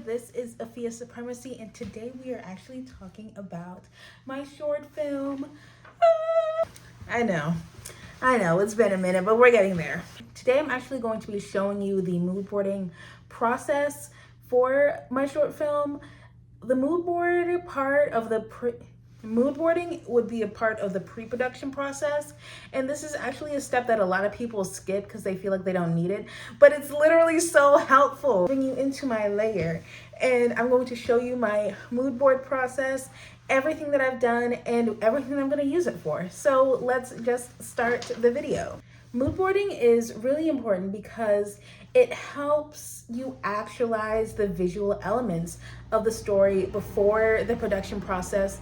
this is Afia Supremacy, and today we are actually talking about my short film. I know, it's been a minute, but we're getting there. Today I'm actually going to be showing you the mood boarding process for my short film. The mood board part of the mood boarding would be a part of the pre-production process, and this is actually a step that a lot of people skip because they feel like they don't need it, but it's literally so helpful. Bring you into my layer, and I'm going to show you my mood board process, everything that I've done, and everything I'm going to use it for. So let's just start the video. Mood boarding is really important because it helps you actualize the visual elements of the story before the production process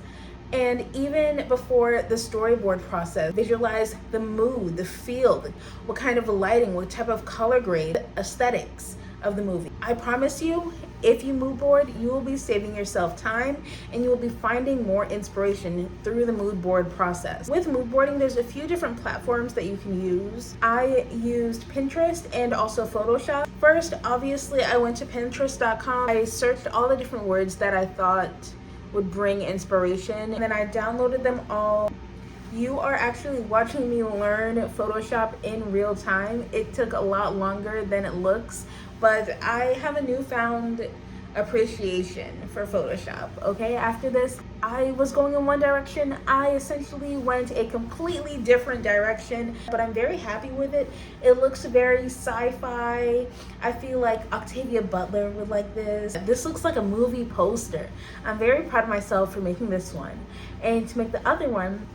and even before the storyboard process. Visualize the mood, the feel, what kind of lighting, what type of color grade, aesthetics of the movie. I promise you, if you mood board, you will be saving yourself time and you will be finding more inspiration through the mood board process. With mood boarding, there's a few different platforms that you can use. I used Pinterest and also Photoshop. First, obviously, I went to Pinterest.com. I searched all the different words that I thought would bring inspiration, and then I downloaded them all. You are actually watching me learn Photoshop in real time. It took a lot longer than it looks, but I have a newfound appreciation for Photoshop, okay? After this, I was going in one direction. I essentially went a completely different direction, but I'm very happy with it. It looks very sci-fi. I feel like Octavia Butler would like this. This looks like a movie poster. I'm very proud of myself for making this one. And to make the other one,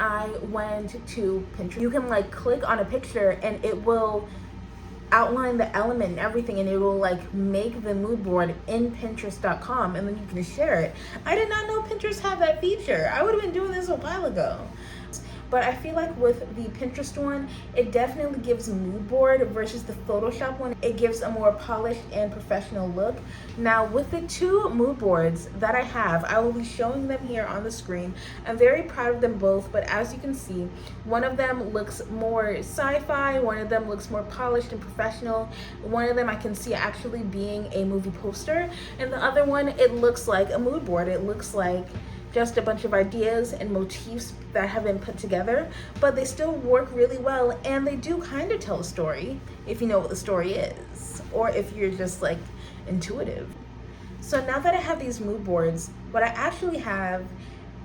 I went to Pinterest. You can like click on a picture and it will outline the element and everything, and it will like make the mood board in Pinterest.com, and then you can share it. I did not know Pinterest had that feature. I would have been doing this a while ago. But I feel like with the Pinterest one, it definitely gives mood board versus the Photoshop one. It gives a more polished and professional look. Now with the two mood boards that I have, I will be showing them here on the screen. I'm very proud of them both, but as you can see, one of them looks more sci-fi, one of them looks more polished and professional. One of them I can see actually being a movie poster, and the other one, it looks like a mood board. It looks like just a bunch of ideas and motifs that have been put together, but they still work really well, and they do kind of tell a story if you know what the story is, or if you're just like intuitive. So now that I have these mood boards, what I actually have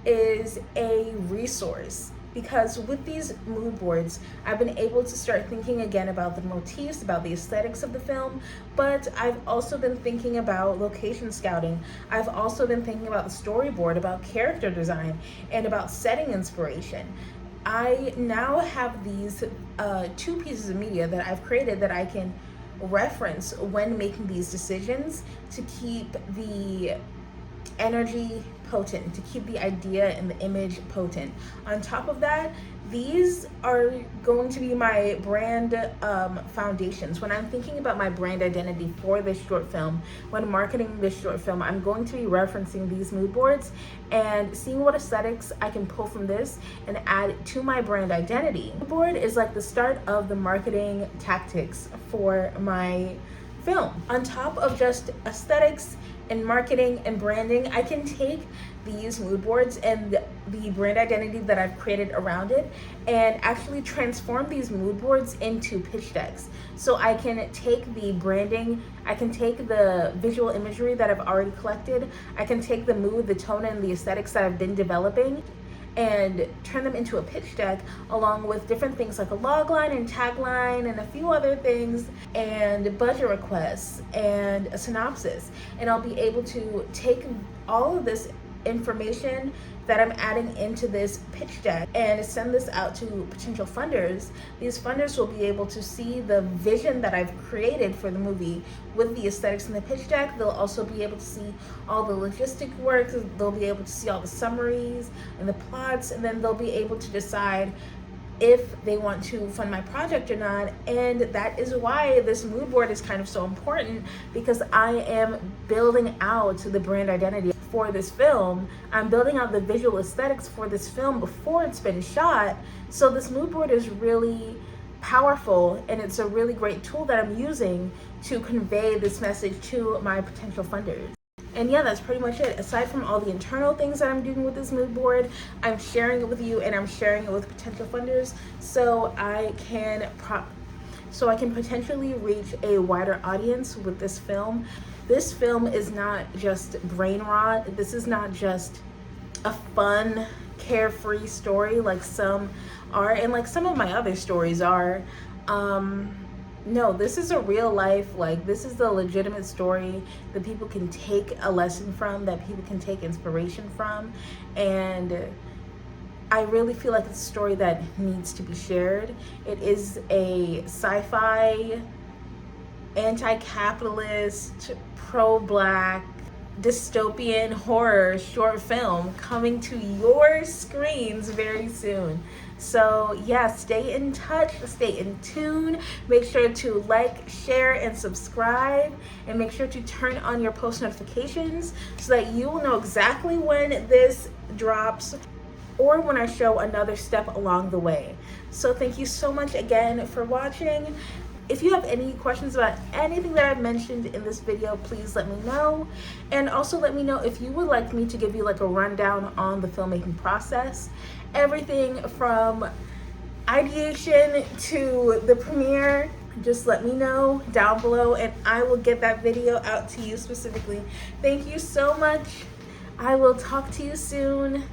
is a resource, because with these mood boards, I've been able to start thinking again about the motifs, about the aesthetics of the film, but I've also been thinking about location scouting. I've also been thinking about the storyboard, about character design, and about setting inspiration. I now have these two pieces of media that I've created that I can reference when making these decisions to keep the energy potent, to keep the idea and the image potent. On top of that, these are going to be my brand foundations. When I'm thinking about my brand identity for this short film, when marketing this short film, I'm going to be referencing these mood boards and seeing what aesthetics I can pull from this and add to my brand identity. The mood board is like the start of the marketing tactics for my film. On top of just aesthetics and marketing and branding, I can take these mood boards and the brand identity that I've created around it and actually transform these mood boards into pitch decks. So I can take the branding, I can take the visual imagery that I've already collected, I can take the mood, the tone, and the aesthetics that I've been developing and turn them into a pitch deck, along with different things like a log line and tagline and a few other things, and budget requests and a synopsis. And I'll be able to take all of this information that I'm adding into this pitch deck and send this out to potential funders. These funders will be able to see the vision that I've created for the movie with the aesthetics in the pitch deck. They'll also be able to see all the logistic work. They'll be able to see all the summaries and the plots, and then they'll be able to decide if they want to fund my project or not. And that is why this mood board is kind of so important, because I am building out the brand identity for this film. I'm building out the visual aesthetics for this film before it's been shot. So this mood board is really powerful, and it's a really great tool that I'm using to convey this message to my potential funders. And yeah, that's pretty much it. Aside from all the internal things that I'm doing with this mood board, I'm sharing it with you, and I'm sharing it with potential funders so I can potentially reach a wider audience with this film. This film is not just brain rot. This is not just a fun, carefree story like some are, and like some of my other stories are. No, this is a real life, like this is the legitimate story that people can take a lesson from, that people can take inspiration from. And I really feel like it's a story that needs to be shared. It is a sci-fi, anti-capitalist, pro-Black, dystopian horror short film coming to your screens very soon. So yeah, stay in touch, stay in tune. Make sure to like, share, and subscribe, and make sure to turn on your post notifications so that you will know exactly when this drops or when I show another step along the way. So thank you so much again for watching. If you have any questions about anything that I've mentioned in this video, please let me know. And also let me know if you would like me to give you like a rundown on the filmmaking process. Everything from ideation to the premiere, just let me know down below and I will get that video out to you specifically. Thank you so much. I will talk to you soon.